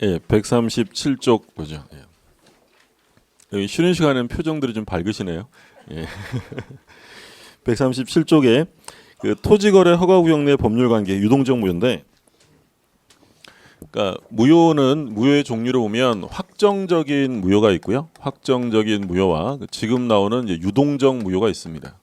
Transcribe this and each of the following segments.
예, 137쪽 보죠. 예. 여기 쉬는 시간에는 표정들이 좀 밝으시네요. 예. 137쪽에 그 토지거래 허가구역 내 법률관계 유동적 무효인데, 그러니까 무효는 무효의 종류를 보면 확정적인 무효가 있고요, 확정적인 무효와 지금 나오는 이제 유동적 무효가 있습니다.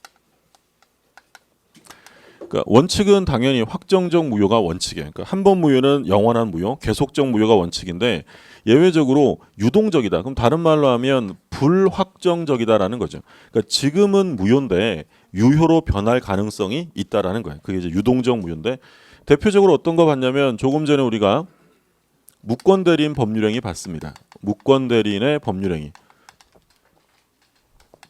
그러니까 원칙은 당연히 확정적 무효가 원칙이에요. 그러니까 한 번 무효는 영원한 무효, 계속적 무효가 원칙인데 예외적으로 유동적이다. 그럼 다른 말로 하면 불확정적이다라는 거죠. 그러니까 지금은 무효인데 유효로 변할 가능성이 있다라는 거예요. 그게 이제 유동적 무효인데, 대표적으로 어떤 거 봤냐면 조금 전에 우리가 무권대리인 법률행위 봤습니다. 무권대리인의 법률행위.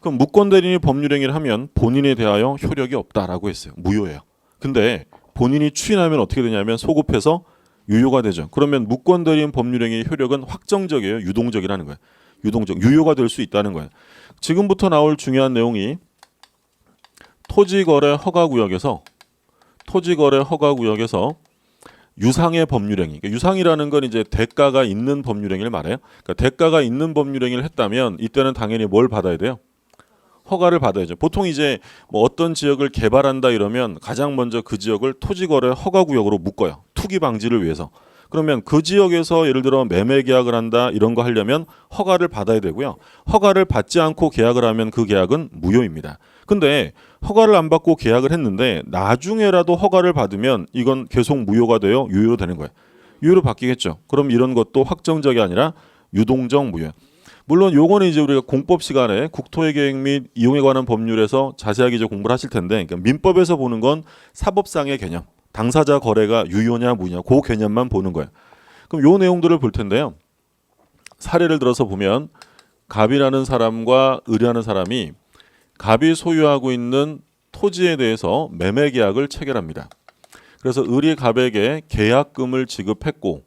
그럼 무권대리인이 법률행위를 하면 본인에 대하여 효력이 없다라고 했어요. 무효예요. 근데 본인이 추인하면 어떻게 되냐면 소급해서 유효가 되죠. 그러면 무권대리인 법률행위의 효력은 확정적이에요, 유동적이라는 거예요. 유동적, 유효가 될 수 있다는 거예요. 지금부터 나올 중요한 내용이 토지거래 허가구역에서 유상의 법률행위. 그러니까 유상이라는 건 이제 대가가 있는 법률행위를 말해요. 그러니까 대가가 있는 법률행위를 했다면 이때는 당연히 뭘 받아야 돼요? 허가를 받아야죠. 보통 이제 뭐 어떤 지역을 개발한다 이러면 가장 먼저 그 지역을 토지거래 허가구역으로 묶어요. 투기 방지를 위해서. 그러면 그 지역에서 예를 들어 매매 계약을 한다 이런 거 하려면 허가를 받아야 되고요. 허가를 받지 않고 계약을 하면 그 계약은 무효입니다. 근데 허가를 안 받고 계약을 했는데 나중에라도 허가를 받으면 이건 계속 무효가 돼요, 유효로 되는 거예요. 유효로 바뀌겠죠. 그럼 이런 것도 확정적이 아니라 유동적 무효. 물론 요거는 이제 우리가 공법 시간에 국토의 계획 및 이용에 관한 법률에서 자세하게 이제 공부를 하실 텐데, 그러니까 민법에서 보는 건 사법상의 개념, 당사자 거래가 유효냐 무효냐 그 개념만 보는 거예요. 그럼 요 내용들을 볼 텐데요. 사례를 들어서 보면 갑이라는 사람과 을이라는 사람이 갑이 소유하고 있는 토지에 대해서 매매 계약을 체결합니다. 그래서 을이 갑에게 계약금을 지급했고,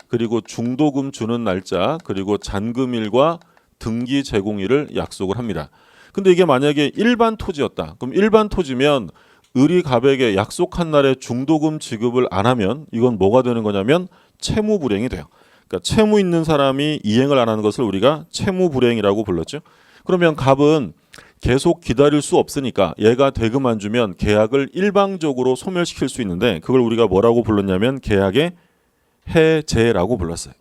그리고 중도금 주는 날짜, 그리고 잔금일과 등기 제공일을 약속을 합니다. 근데 이게 만약에 일반 토지였다. 그럼 일반 토지면 을이 갑에게 약속한 날에 중도금 지급을 안 하면 이건 뭐가 되는 거냐면 채무불이행이 돼요. 그러니까 채무 있는 사람이 이행을 안 하는 것을 우리가 채무불이행이라고 불렀죠. 그러면 갑은 계속 기다릴 수 없으니까 얘가 대금 안 주면 계약을 일방적으로 소멸시킬 수 있는데, 그걸 우리가 뭐라고 불렀냐면 계약의 해제라고 불렀어요.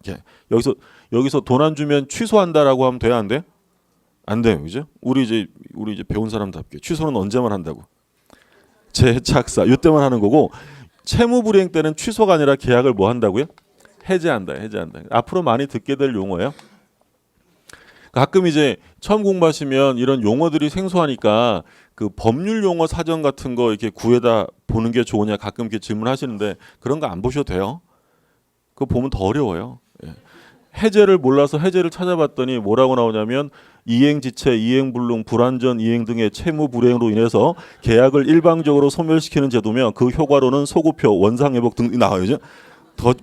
여기서 돈 안 주면 취소한다라고 하면 돼야 안 돼? 안 돼요, 그죠? 우리 이제 배운 사람답게 취소는 언제만 한다고? 재착사 이때만 하는 거고, 채무불이행 때는 취소가 아니라 계약을 뭐 한다고요? 해제한다. 앞으로 많이 듣게 될 용어예요. 가끔 이제 처음 공부하시면 이런 용어들이 생소하니까 그 법률 용어 사전 같은 거 이렇게 구해다 보는 게 좋으냐 가끔 이렇게 질문하시는데, 그런 거 안 보셔도 돼요. 그거 보면 더 어려워요. 예. 해제를 몰라서 해제를 찾아봤더니 뭐라고 나오냐면 이행지체, 이행불능, 불완전 이행 등의 채무불이행으로 인해서 계약을 일방적으로 소멸시키는 제도며 그 효과로는 소급표, 원상회복 등이 나와요. 더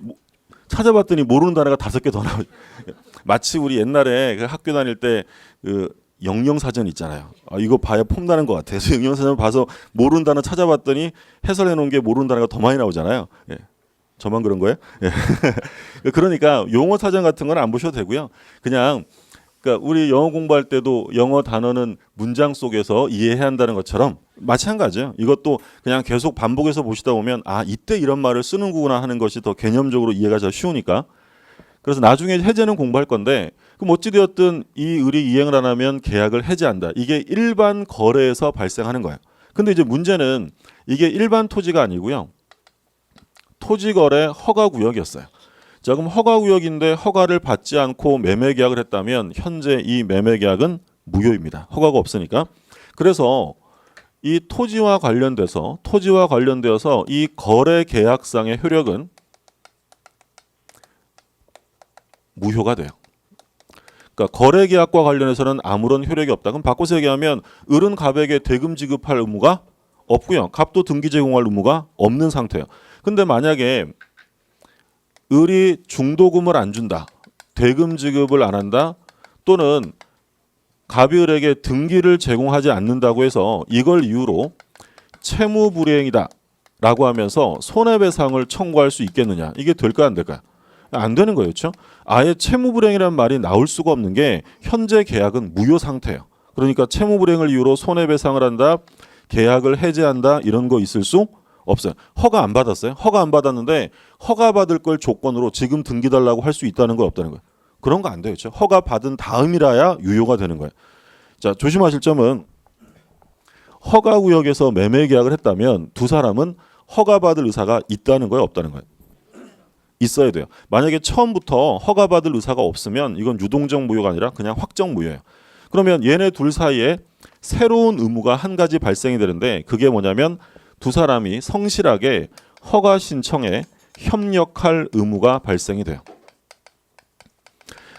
찾아봤더니 모르는 단어가 5개 더 나와요. 마치 우리 옛날에 그 학교 다닐 때 그 영영사전 있잖아요. 이거 봐야 폼나는 것 같아요. 그래서 영영사전 봐서 모르는 단어 찾아봤더니 해설해 놓은 게 모르는 단어가 더 많이 나오잖아요. 예. 저만 그런 거예요? 예. 그러니까 용어 사전 같은 건 안 보셔도 되고요. 그러니까 우리 영어 공부할 때도 영어 단어는 문장 속에서 이해해야 한다는 것처럼 마찬가지예요. 이것도 그냥 계속 반복해서 보시다 보면 이때 이런 말을 쓰는구나 하는 것이 더 개념적으로 이해가 잘 쉬우니까. 그래서 나중에 해제는 공부할 건데, 그럼 어찌되었든 이 을이 이행을 안 하면 계약을 해제한다. 이게 일반 거래에서 발생하는 거예요. 근데 이제 문제는 이게 일반 토지가 아니고요, 토지거래 허가구역이었어요. 자, 그럼 허가구역인데 허가를 받지 않고 매매 계약을 했다면 현재 이 매매 계약은 무효입니다. 허가가 없으니까. 그래서 이 토지와 관련되어서 이 거래 계약상의 효력은 무효가 돼요. 그러니까 거래 계약과 관련해서는 아무런 효력이 없다. 그럼 바꿔서 얘기하면 을은 갑에게 대금 지급할 의무가 없고요, 갑도 등기 제공할 의무가 없는 상태예요. 근데 만약에 을이 중도금을 안 준다, 대금 지급을 안 한다, 또는 갑이 을에게 등기를 제공하지 않는다고 해서 이걸 이유로 채무불이행이다 라고 하면서 손해배상을 청구할 수 있겠느냐, 이게 될까 안 될까요? 안 되는 거예요. 그렇죠? 아예 채무불이행이라는 말이 나올 수가 없는 게 현재 계약은 무효 상태예요. 그러니까 채무불이행을 이유로 손해배상을 한다, 계약을 해제한다 이런 거 있을 수 없어요. 허가 안 받았어요. 허가 안 받았는데 허가 받을 걸 조건으로 지금 등기 달라고 할 수 있다는 거 없다는 거예요. 그런 거 안 돼요. 그렇죠? 허가 받은 다음이라야 유효가 되는 거예요. 자, 조심하실 점은 허가 구역에서 매매 계약을 했다면 두 사람은 허가 받을 의사가 있다는 거예요, 없다는 거예요? 있어야 돼요. 만약에 처음부터 허가 받을 의사가 없으면 이건 유동적 무효가 아니라 그냥 확정 무효예요. 그러면 얘네 둘 사이에 새로운 의무가 한 가지 발생이 되는데 그게 뭐냐면 두 사람이 성실하게 허가 신청에 협력할 의무가 발생이 돼요.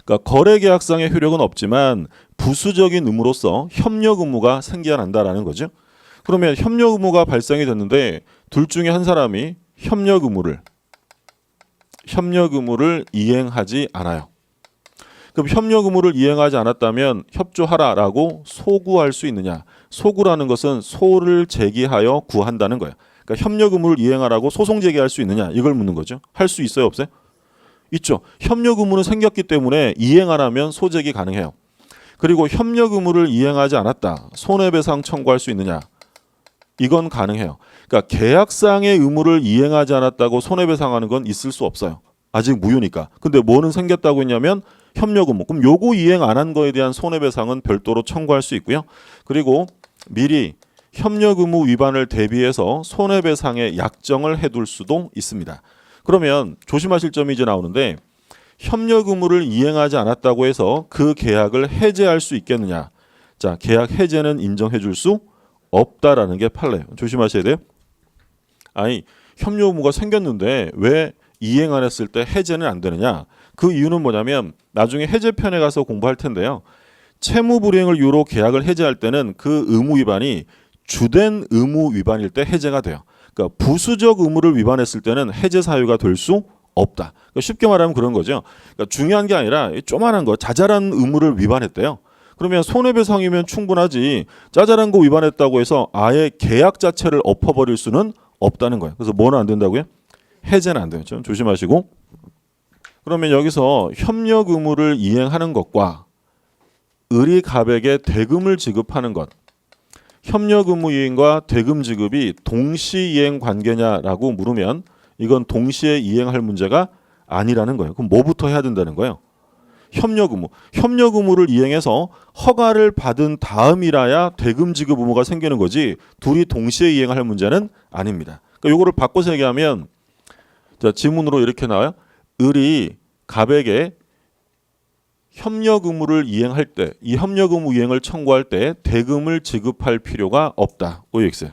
그러니까 거래계약상의 효력은 없지만 부수적인 의무로서 협력 의무가 생겨야 한다라는 거죠. 그러면 협력 의무가 발생이 됐는데 둘 중에 한 사람이 협력 의무를 이행하지 않아요. 그럼 협력 의무를 이행하지 않았다면 협조하라라고 소구할 수 있느냐? 소구라는 것은 소를 제기하여 구한다는 거예요. 그러니까 협력 의무를 이행하라고 소송 제기할 수 있느냐? 이걸 묻는 거죠. 할 수 있어요, 없어요? 있죠. 협력 의무는 생겼기 때문에 이행 안 하면 소제기 가능해요. 그리고 협력 의무를 이행하지 않았다. 손해배상 청구할 수 있느냐? 이건 가능해요. 그러니까 계약상의 의무를 이행하지 않았다고 손해배상하는 건 있을 수 없어요. 아직 무효니까. 근데 뭐는 생겼다고 했냐면 협력 의무. 그럼 요거 이행 안 한 거에 대한 손해배상은 별도로 청구할 수 있고요. 그리고 미리 협력 의무 위반을 대비해서 손해배상의 약정을 해둘 수도 있습니다. 그러면 조심하실 점이 이제 나오는데 협력 의무를 이행하지 않았다고 해서 그 계약을 해제할 수 있겠느냐? 자, 계약 해제는 인정해 줄 수 없다라는 게 판례예요. 조심하셔야 돼요. 아니, 협력 의무가 생겼는데 왜 이행 안 했을 때 해제는 안 되느냐? 그 이유는 뭐냐면 나중에 해제편에 가서 공부할 텐데요. 채무 불이행을 이유로 계약을 해제할 때는 그 의무 위반이 주된 의무 위반일 때 해제가 돼요. 그러니까 부수적 의무를 위반했을 때는 해제 사유가 될 수 없다. 그러니까 쉽게 말하면 그런 거죠. 그러니까 중요한 게 아니라 조그만한 거, 자잘한 의무를 위반했대요. 그러면 손해배상이면 충분하지. 자잘한 거 위반했다고 해서 아예 계약 자체를 엎어버릴 수는 없다는 거예요. 그래서 뭐는 안 된다고요? 해제는 안 돼요. 좀 조심하시고. 그러면 여기서 협력 의무를 이행하는 것과 의리가백에 대금을 지급하는 것, 협력 의무 이행과 대금 지급이 동시 이행 관계냐라고 물으면 이건 동시에 이행할 문제가 아니라는 거예요. 그럼 뭐부터 해야 된다는 거예요? 협력 의무. 협력 의무를 이행해서 허가를 받은 다음이라야 대금 지급 의무가 생기는 거지 둘이 동시에 이행할 문제는 아닙니다. 그러니까 요거를 바꿔서 얘기하면 자, 지문으로 이렇게 나와요. 을이 갑에게 협력 의무를 이행할 때, 이 협력 의무 이행을 청구할 때 대금을 지급할 필요가 없다. OX.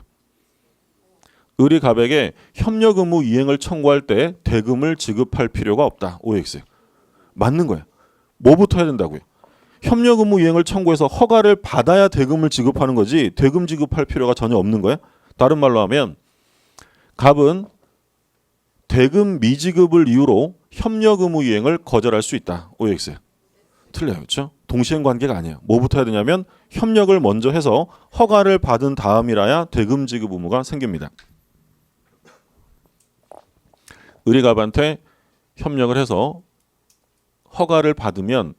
을이 갑에게 협력 의무 이행을 청구할 때 대금을 지급할 필요가 없다. OX. 맞는 거예요. 뭐부터 해야 된다고요? 협력 의무 이행을 청구해서 허가를 받아야 대금을 지급하는 거지 대금 지급할 필요가 전혀 없는 거예요. 다른 말로 하면 갑은 대금 미지급을 이유로 협력 의무 이행을 거절할 수 있다. OX. 틀려요. 그렇죠? 동시행 관계가 아니에요. 뭐부터 해야 되냐면 협력을 먼저 해서 허가를 받은 다음이라야 대금 지급 의무가 생깁니다. 을이 갑한테 협력을 해서 허가를 받으면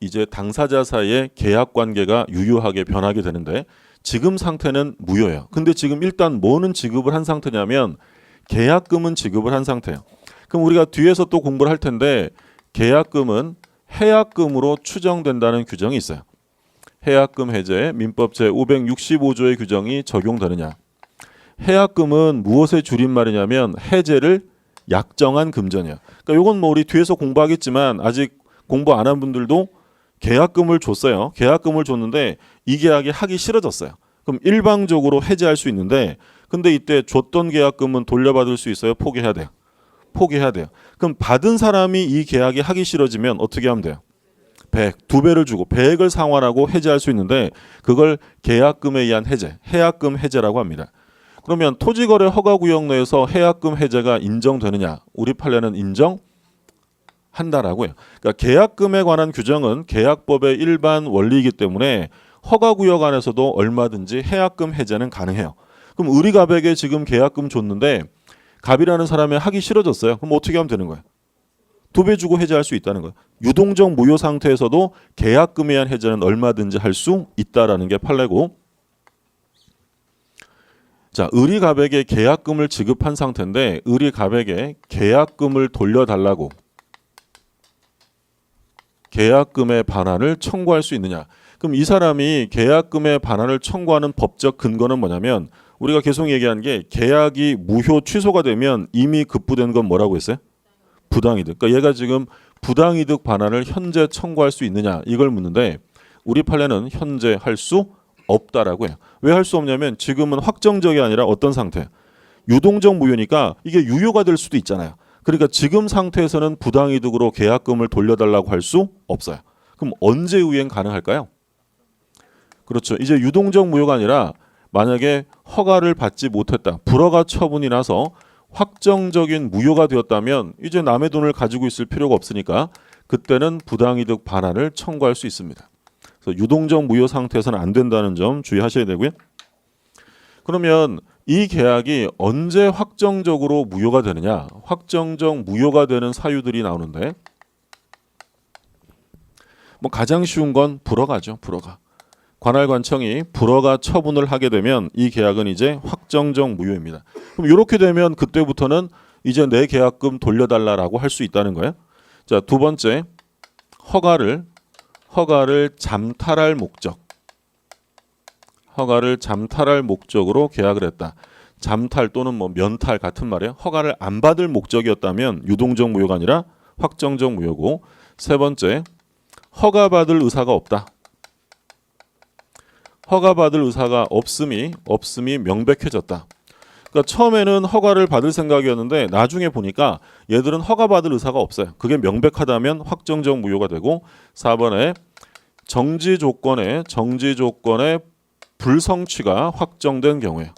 이제 당사자 사이의 계약 관계가 유효하게 변하게 되는데 지금 상태는 무효예요. 근데 지금 일단 뭐는 지급을 한 상태냐면 계약금은 지급을 한 상태예요. 그럼 우리가 뒤에서 또 공부를 할 텐데 계약금은 해약금으로 추정된다는 규정이 있어요. 해약금 해제에 민법 제565조의 규정이 적용되느냐. 해약금은 무엇의 줄임말이냐면 해제를 약정한 금전이야. 그러니까 이건 뭐 우리 뒤에서 공부하겠지만 아직 공부 안 한 분들도 계약금을 줬어요. 계약금을 줬는데 이 계약이 하기 싫어졌어요. 그럼 일방적으로 해제할 수 있는데 근데 이때 줬던 계약금은 돌려받을 수 있어요? 포기해야 돼요? 포기해야 돼요. 그럼 받은 사람이 이 계약이 하기 싫어지면 어떻게 하면 돼요? 100, 2배를 주고 100을 상환하고 해제할 수 있는데 그걸 계약금에 의한 해제, 해약금 해제라고 합니다. 그러면 토지거래 허가구역 내에서 해약금 해제가 인정되느냐? 우리 판례는 인정한다라고요. 그러니까 계약금에 관한 규정은 계약법의 일반 원리이기 때문에 허가구역 안에서도 얼마든지 해약금 해제는 가능해요. 그럼 을이 갑에게 지금 계약금 줬는데 갑이라는 사람이 하기 싫어졌어요. 그럼 어떻게 하면 되는 거예요? 2배 주고 해지할 수 있다는 거예요. 유동적 무효 상태에서도 계약금에 의한 해지는 얼마든지 할 수 있다라는 게 판례고. 자, 을이 갑에게 계약금을 지급한 상태인데 을이 갑에게 계약금을 돌려달라고 계약금의 반환을 청구할 수 있느냐. 그럼 이 사람이 계약금의 반환을 청구하는 법적 근거는 뭐냐면 우리가 계속 얘기한 게 계약이 무효 취소가 되면 이미 급부된 건 뭐라고 했어요? 부당이득. 그러니까 얘가 지금 부당이득 반환을 현재 청구할 수 있느냐 이걸 묻는데 우리 판례는 현재 할 수 없다라고 해요. 왜 할 수 없냐면 지금은 확정적이 아니라 어떤 상태? 유동적 무효니까 이게 유효가 될 수도 있잖아요. 그러니까 지금 상태에서는 부당이득으로 계약금을 돌려달라고 할 수 없어요. 그럼 언제 이행 가능할까요? 그렇죠. 이제 유동적 무효가 아니라 만약에 허가를 받지 못했다. 불허가 처분이 나서 확정적인 무효가 되었다면 이제 남의 돈을 가지고 있을 필요가 없으니까 그때는 부당이득 반환을 청구할 수 있습니다. 그래서 유동적 무효 상태에서는 안 된다는 점 주의하셔야 되고요. 그러면 이 계약이 언제 확정적으로 무효가 되느냐? 확정적 무효가 되는 사유들이 나오는데 뭐 가장 쉬운 건 불허가죠. 불허가. 관할관청이 불허가 처분을 하게 되면 이 계약은 이제 확정적 무효입니다. 그럼 이렇게 되면 그때부터는 이제 내 계약금 돌려달라라고 할 수 있다는 거예요. 자, 두 번째 허가를 잠탈할 목적. 허가를 잠탈할 목적으로 계약을 했다. 잠탈 또는 뭐 면탈 같은 말이에요. 허가를 안 받을 목적이었다면 유동적 무효가 아니라 확정적 무효고. 세 번째, 허가받을 의사가 없다. 허가받을 의사가 없음이 명백해졌다. 그러니까 처음에는 허가를 받을 생각이었는데 나중에 보니까 얘들은 허가받을 의사가 없어요. 그게 명백하다면 확정적 무효가 되고. 4번에 정지 조건의 불성취가 확정된 경우에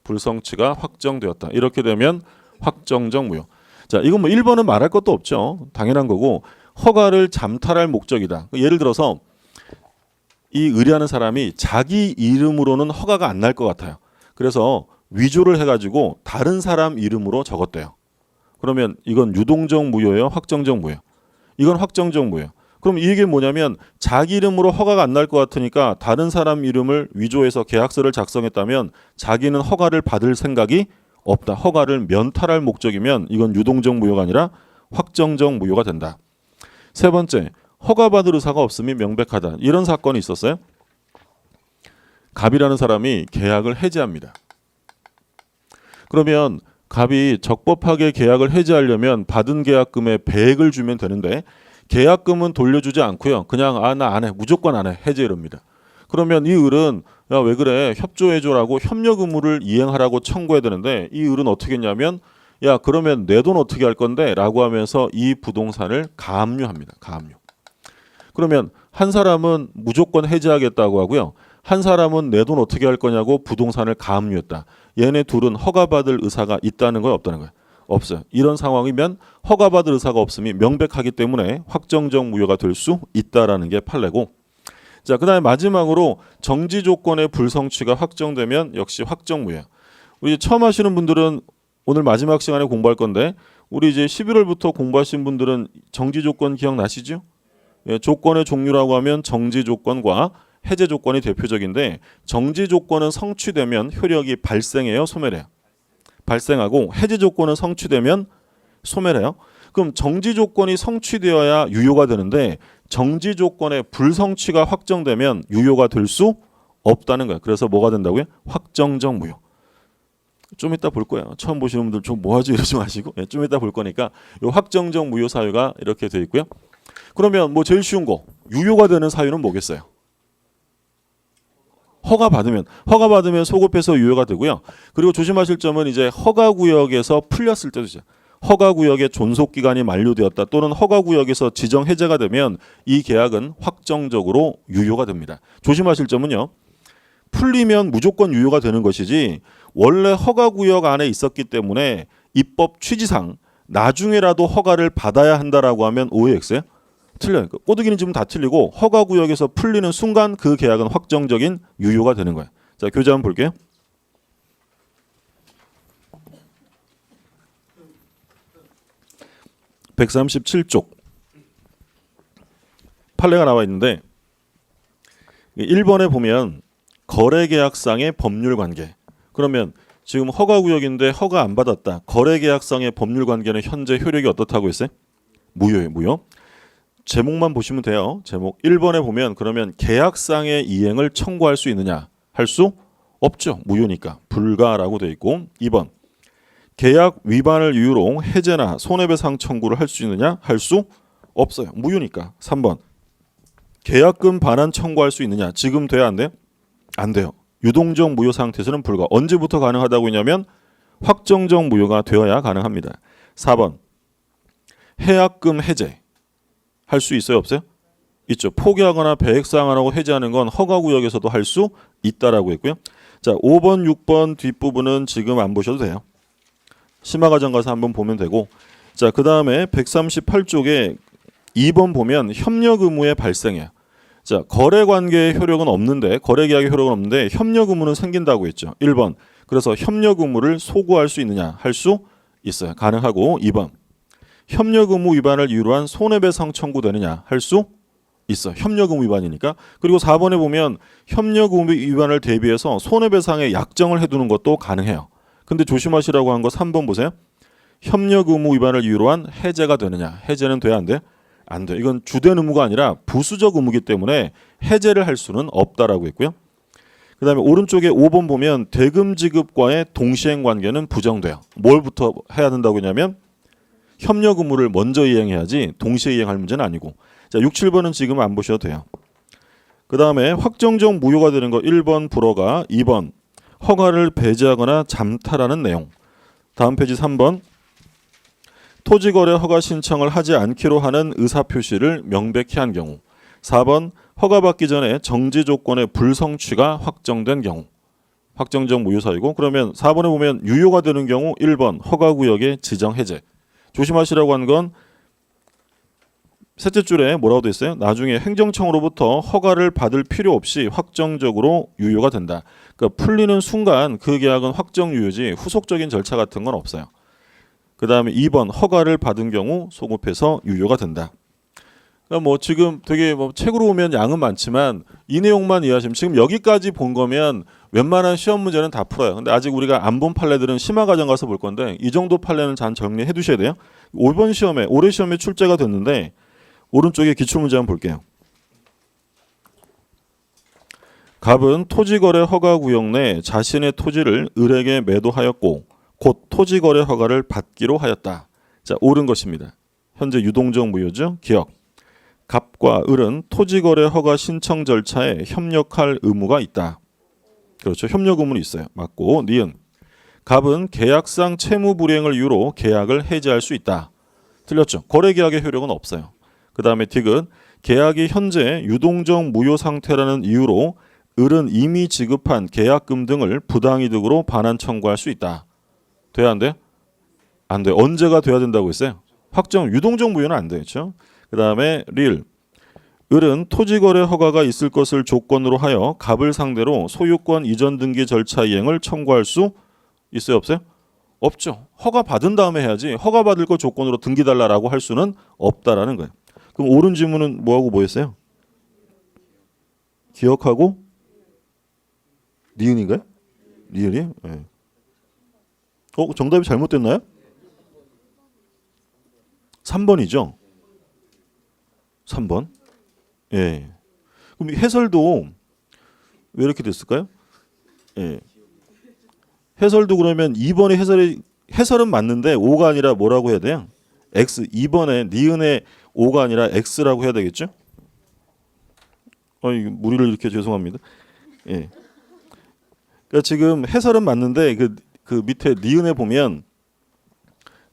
불성취가 확정되었다. 이렇게 되면 확정적 무효. 자, 이건 뭐 1번은 말할 것도 없죠. 당연한 거고. 허가를 잠탈할 목적이다. 예를 들어서 이 의뢰하는 사람이 자기 이름으로는 허가가 안 날 것 같아요. 그래서 위조를 해가지고 다른 사람 이름으로 적었대요. 그러면 이건 유동적 무효예요? 확정적 무효? 이건 확정적 무효. 그럼 이 얘기는 뭐냐면 자기 이름으로 허가가 안 날 것 같으니까 다른 사람 이름을 위조해서 계약서를 작성했다면 자기는 허가를 받을 생각이 없다. 허가를 면탈할 목적이면 이건 유동적 무효가 아니라 확정적 무효가 된다. 세 번째, 허가받을 의사가 없음이 명백하다. 이런 사건이 있었어요. 갑이라는 사람이 계약을 해지합니다. 그러면 갑이 적법하게 계약을 해지하려면 받은 계약금의 배액을 주면 되는데 계약금은 돌려주지 않고요. 그냥 나 안 해. 무조건 안 해. 해지 이럽니다. 그러면 이 을은 야, 왜 그래? 협조해줘라고 협력 의무를 이행하라고 청구해야 되는데 이 을은 어떻게 했냐면 야, 그러면 내 돈 어떻게 할 건데? 라고 하면서 이 부동산을 가압류합니다. 가압류. 그러면 한 사람은 무조건 해지하겠다고 하고요. 한 사람은 내 돈 어떻게 할 거냐고 부동산을 가압류했다. 얘네 둘은 허가받을 의사가 있다는 거예요? 없다는 거예요? 없어요. 이런 상황이면 허가받을 의사가 없음이 명백하기 때문에 확정적 무효가 될 수 있다라는 게 판례고. 자, 그다음에 마지막으로 정지 조건의 불성취가 확정되면 역시 확정 무효. 우리 처음 하시는 분들은 오늘 마지막 시간에 공부할 건데 우리 이제 11월부터 공부하신 분들은 정지 조건 기억나시죠? 예, 조건의 종류라고 하면 정지 조건과 해제 조건이 대표적인데 정지 조건은 성취되면 효력이 발생해요, 소멸해요? 발생하고 해제 조건은 성취되면 소멸해요. 그럼 정지 조건이 성취되어야 유효가 되는데 정지 조건의 불성취가 확정되면 유효가 될 수 없다는 거예요. 그래서 뭐가 된다고요? 확정적 무효. 좀 이따 볼 거예요. 처음 보시는 분들 좀 뭐하지 이러지 마시고 좀 이따 볼 거니까 이 확정적 무효 사유가 이렇게 돼 있고요. 그러면 뭐 제일 쉬운 거 유효가 되는 사유는 뭐겠어요? 허가 받으면 소급해서 유효가 되고요. 그리고 조심하실 점은 이제 허가구역에서 풀렸을 때도 있어요. 허가구역의 존속기간이 만료되었다 또는 허가구역에서 지정 해제가 되면 이 계약은 확정적으로 유효가 됩니다. 조심하실 점은요. 풀리면 무조건 유효가 되는 것이지 원래 허가구역 안에 있었기 때문에 입법 취지상 나중에라도 허가를 받아야 한다라고 하면 오해엑스예요? 틀려요. 꼬드기는 지금 다 틀리고 허가구역에서 풀리는 순간 그 계약은 확정적인 유효가 되는 거예요. 자, 교재 한번 볼게요. 137쪽 판례가 나와 있는데 1번에 보면 거래계약상의 법률관계. 그러면 지금 허가구역인데 허가 안 받았다. 거래계약상의 법률관계는 현재 효력이 어떻다고 했어요? 무효예요. 무효. 제목만 보시면 돼요. 제목 1번에 보면 그러면 계약상의 이행을 청구할 수 있느냐? 할 수 없죠. 무효니까 불가라고 돼 있고 2번 계약 위반을 이유로 해제나 손해배상 청구를 할 수 있느냐? 할 수 없어요. 무효니까 3번 계약금 반환 청구할 수 있느냐? 지금 돼야 안 돼요? 안 돼요. 유동적 무효 상태에서는 불가. 언제부터 가능하다고 했냐면 확정적 무효가 되어야 가능합니다. 4번 해약금 해제 할 수 있어요? 없어요? 있죠. 포기하거나 배액사항 안 하고 해제하는 건 허가구역에서도 할 수 있다라고 했고요. 자, 5번, 6번 뒷부분은 지금 안 보셔도 돼요. 심화과정 가서 한번 보면 되고 자, 그 다음에 138쪽에 2번 보면 협력 의무의 발생이에요. 자, 거래관계의 효력은 없는데 거래계약의 효력은 없는데 협력 의무는 생긴다고 했죠. 1번 그래서 협력 의무를 소구할 수 있느냐? 할 수 있어요. 가능하고 2번 협력 의무 위반을 이유로 한 손해배상 청구되느냐? 할 수 있어요. 협력 의무 위반이니까. 그리고 4번에 보면 협력 의무 위반을 대비해서 손해배상의 약정을 해두는 것도 가능해요. 근데 조심하시라고 한 거 3번 보세요. 협력 의무 위반을 이유로 한 해제가 되느냐? 해제는 돼야 안 돼? 안 돼. 이건 주된 의무가 아니라 부수적 의무이기 때문에 해제를 할 수는 없다라고 했고요. 그 다음에 오른쪽에 5번 보면 대금 지급과의 동시행 관계는 부정돼요. 뭘부터 해야 된다고 했냐면 협력 의무를 먼저 이행해야지 동시에 이행할 문제는 아니고 자 6, 7번은 지금 안 보셔도 돼요. 그 다음에 확정적 무효가 되는 거 1번 불허가 2번 허가를 배제하거나 잠탈하는 내용 다음 페이지 3번 토지거래 허가 신청을 하지 않기로 하는 의사표시를 명백히 한 경우 4번 허가받기 전에 정지 조건의 불성취가 확정된 경우 확정적 무효사이고 그러면 4번에 보면 유효가 되는 경우 1번 허가구역의 지정해제 조심하시라고 한 건 셋째 줄에 뭐라고 돼 있어요? 나중에 행정청으로부터 허가를 받을 필요 없이 확정적으로 유효가 된다. 그러니까 풀리는 순간 그 계약은 확정 유효지 후속적인 절차 같은 건 없어요. 그 다음에 2번 허가를 받은 경우 소급해서 유효가 된다. 그러니까 뭐 지금 되게 뭐 책으로 보면 양은 많지만 이 내용만 이해하시면 지금 여기까지 본 거면 웬만한 시험 문제는 다 풀어요. 근데 아직 우리가 안 본 판례들은 심화과정 가서 볼 건데 이 정도 판례는 잘 정리해 두셔야 돼요. 5번 시험에 올해 시험에 출제가 됐는데 오른쪽에 기출문제 한번 볼게요. 갑은 토지거래 허가구역 내 자신의 토지를 을에게 매도하였고 곧 토지거래 허가를 받기로 하였다. 자, 옳은 것입니다. 현재 유동적 무효죠. 기억. 갑과 을은 토지거래 허가 신청 절차에 협력할 의무가 있다. 그렇죠. 협력 의무는 있어요. 맞고 니은. 갑은 계약상 채무 불이행을 이유로 계약을 해지할 수 있다. 틀렸죠. 거래계약의 효력은 없어요. 그 다음에 딕은 계약이 현재 유동적 무효 상태라는 이유로 을은 이미 지급한 계약금 등을 부당이득으로 반환 청구할 수 있다. 돼야 안 돼요? 안 돼요. 언제가 돼야 된다고 했어요? 확정 유동적 무효는 안 되죠. 그 다음에 릴. 을은 토지거래 허가가 있을 것을 조건으로 하여 갑을 상대로 소유권 이전 등기 절차 이행을 청구할 수 있어요? 없어요? 없죠. 허가 받은 다음에 해야지 허가 받을 거 조건으로 등기 달라라고 할 수는 없다라는 거예요. 그럼 옳은 지문은 뭐하고 뭐였어요? 기억하고 니은인가요? 니은이? 네. 정답이 잘못됐나요? 3번이죠. 3번. 예. 그럼 해설도 왜 이렇게 됐을까요? 예. 해설도 그러면 2번의 해설은 맞는데 5가 아니라 뭐라고 해야 돼요? X. 2번에 니은의 5가 아니라 X라고 해야 되겠죠? 무리를 이렇게 죄송합니다. 예. 그러니까 지금 해설은 맞는데 그 밑에 니은에 보면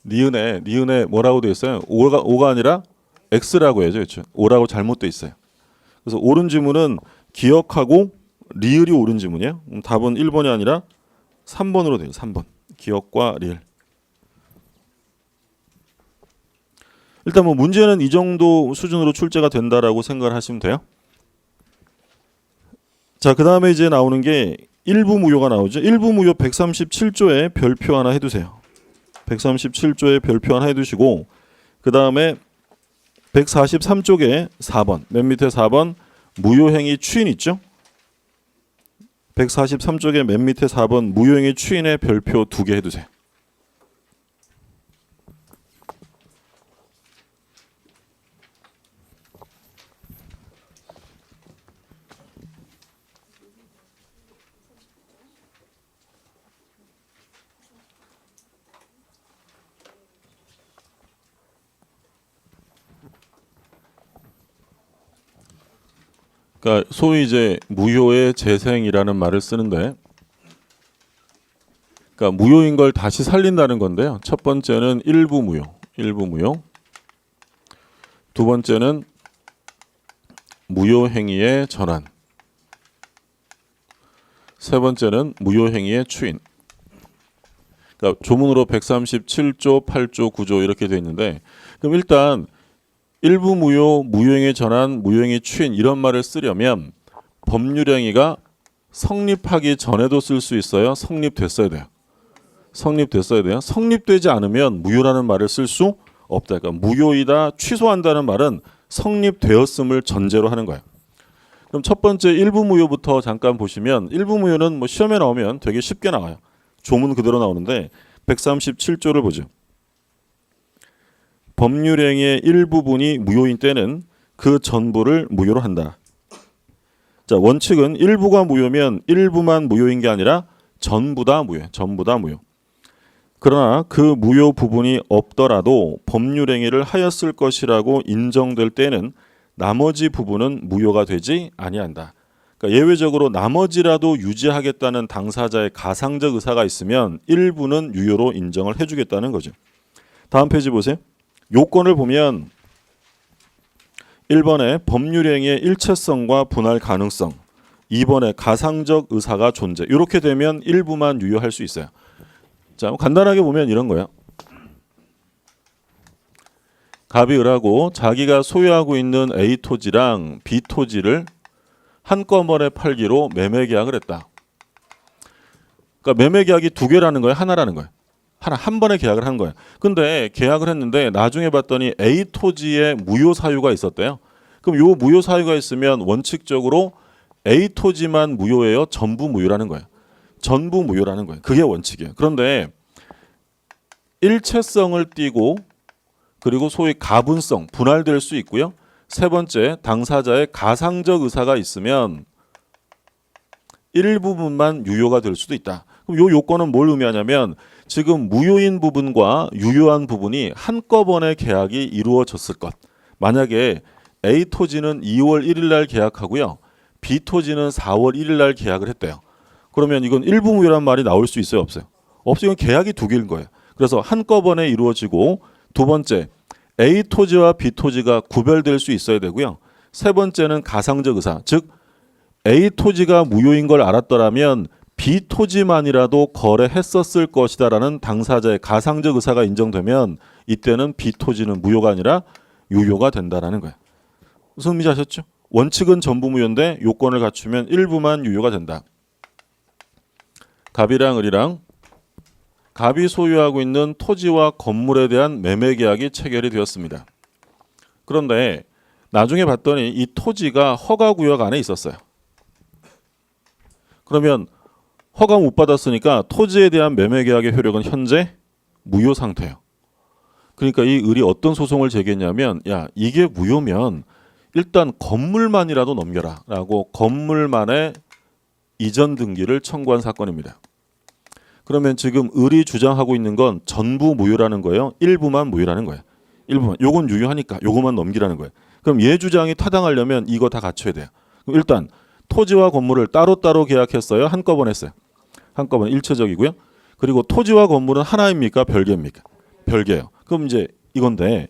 니은에 뭐라고 되어 있어요? 5가 아니라 X라고 해야죠. 그렇죠? 5라고 잘못되어 있어요. 그래서 옳은 지문은 기억하고 리을이 옳은 지문이에요. 답은 1번이 아니라 3번으로 돼요. 3번. 기억과 리을. 일단 뭐 문제는 이 정도 수준으로 출제가 된다라고 생각을 하시면 돼요. 자, 그 다음에 이제 나오는 게 일부 무효가 나오죠. 일부 무효 137조에 별표 하나 해두세요. 137조에 별표 하나 해두시고 그 다음에 143쪽에 4번, 맨 밑에 4번 무효행위 추인 있죠? 143쪽에 맨 밑에 4번 무효행위 추인의 별표 2개 해두세요. 그러니까 소위 이제 무효의 재생이라는 말을 쓰는데, 그러니까 무효인 걸 다시 살린다는 건데요. 첫 번째는 일부 무효, 일부 무효. 두 번째는 무효 행위의 전환. 세 번째는 무효 행위의 추인. 그러니까 조문으로 137조, 8조, 9조 이렇게 돼 있는데, 그럼 일단 일부 무효, 무효행위 전환, 무효행위 추인 이런 말을 쓰려면 법률행위가 성립하기 전에도 쓸 수 있어요? 성립됐어야 돼요? 성립됐어야 돼요? 성립되지 않으면 무효라는 말을 쓸 수 없다. 그러니까 무효이다, 취소한다는 말은 성립되었음을 전제로 하는 거예요. 그럼 첫 번째 일부 무효부터 잠깐 보시면, 일부 무효는 뭐 시험에 나오면 되게 쉽게 나와요. 조문 그대로 나오는데 137조를 보죠. 법률행위의 일부분이 무효인 때는 그 전부를 무효로 한다. 자, 원칙은 일부가 무효면 일부만 무효인 게 아니라 전부 다 무효, 전부 다 무효. 그러나 그 무효 부분이 없더라도 법률행위를 하였을 것이라고 인정될 때는 나머지 부분은 무효가 되지 아니한다. 그러니까 예외적으로 나머지라도 유지하겠다는 당사자의 가상적 의사가 있으면 일부는 유효로 인정을 해주겠다는 거죠. 다음 페이지 보세요. 요건을 보면 1번에 법률행위의 일체성과 분할 가능성, 2번에 가상적 의사가 존재. 이렇게 되면 일부만 유효할 수 있어요. 자, 간단하게 보면 이런 거예요. 갑이 을하고 자기가 소유하고 있는 A 토지랑 B 토지를 한꺼번에 팔기로 매매 계약을 했다. 그러니까 매매 계약이 두 개라는 거예요, 하나라는 거예요. 한 번에 계약을 한 거예요. 근데 계약을 했는데 나중에 봤더니 A 토지에 무효 사유가 있었대요. 그럼 요 무효 사유가 있으면 원칙적으로 A 토지만 무효예요? 전부 무효라는 거예요. 전부 무효라는 거예요. 그게 원칙이에요. 그런데 일체성을 띠고 그리고 소위 가분성, 분할될 수 있고요. 세 번째, 당사자의 가상적 의사가 있으면 일부분만 유효가 될 수도 있다. 그럼 요 요건은 뭘 의미하냐면 지금 무효인 부분과 유효한 부분이 한꺼번에 계약이 이루어졌을 것. 만약에 A 토지는 2월 1일 날 계약하고요. B 토지는 4월 1일 날 계약을 했대요. 그러면 이건 일부 무효란 말이 나올 수 있어요, 없어요? 없어요. 이건 계약이 두 개인 거예요. 그래서 한꺼번에 이루어지고, 두 번째, A 토지와 B 토지가 구별될 수 있어야 되고요. 세 번째는 가상적 의사, 즉 A 토지가 무효인 걸 알았더라면 B 토지만이라도 거래했었을 것이다라는 당사자의 가상적 의사가 인정되면 이때는 B 토지는 무효가 아니라 유효가 된다라는 거예요. 무슨 의미인지 아셨죠? 원칙은 전부 무효인데 요건을 갖추면 일부만 유효가 된다. 갑이랑 을이랑 갑이 소유하고 있는 토지와 건물에 대한 매매 계약이 체결이 되었습니다. 그런데 나중에 봤더니 이 토지가 허가구역 안에 있었어요. 그러면 허가 못 받았으니까 토지에 대한 매매 계약의 효력은 현재 무효 상태예요. 그러니까 이 을이 어떤 소송을 제기했냐면, 야, 이게 무효면 일단 건물만이라도 넘겨라 라고 건물만의 이전 등기를 청구한 사건입니다. 그러면 지금 을이 주장하고 있는 건 전부 무효라는 거예요? 일부만 무효라는 거예요? 일부만. 요건 유효하니까 요거만 넘기라는 거예요. 그럼 얘 주장이 타당하려면 이거 다 갖춰야 돼요. 그럼 일단 토지와 건물을 따로따로 계약했어요? 한꺼번에 했어요? 한꺼번에 일체적이고요. 그리고 토지와 건물은 하나입니까? 별개입니까? 별개예요. 그럼 이제 이건데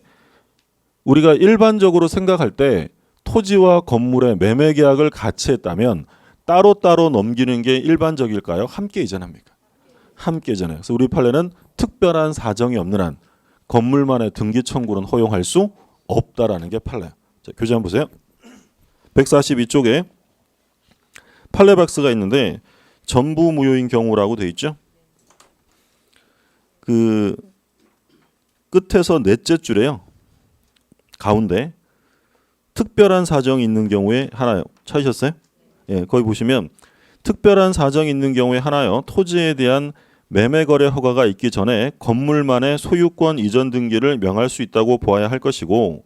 우리가 일반적으로 생각할 때 토지와 건물의 매매 계약을 같이 했다면 따로따로 넘기는 게 일반적일까요? 함께 이전합니까? 함께 이전해요. 그래서 우리 판례는 특별한 사정이 없는 한 건물만의 등기 청구는 허용할 수 없다라는 게 판례예요. 자, 교재 한번 보세요. 142쪽에 판례 박스가 있는데 전부 무효인 경우라고 돼 있죠. 그 끝에서 넷째 줄에요. 가운데 특별한 사정이 있는 경우에 하나요. 찾으셨어요? 예, 거기 보시면 특별한 사정이 있는 경우에 하나요. 토지에 대한 매매 거래 허가가 있기 전에 건물만의 소유권 이전 등기를 명할 수 있다고 보아야 할 것이고,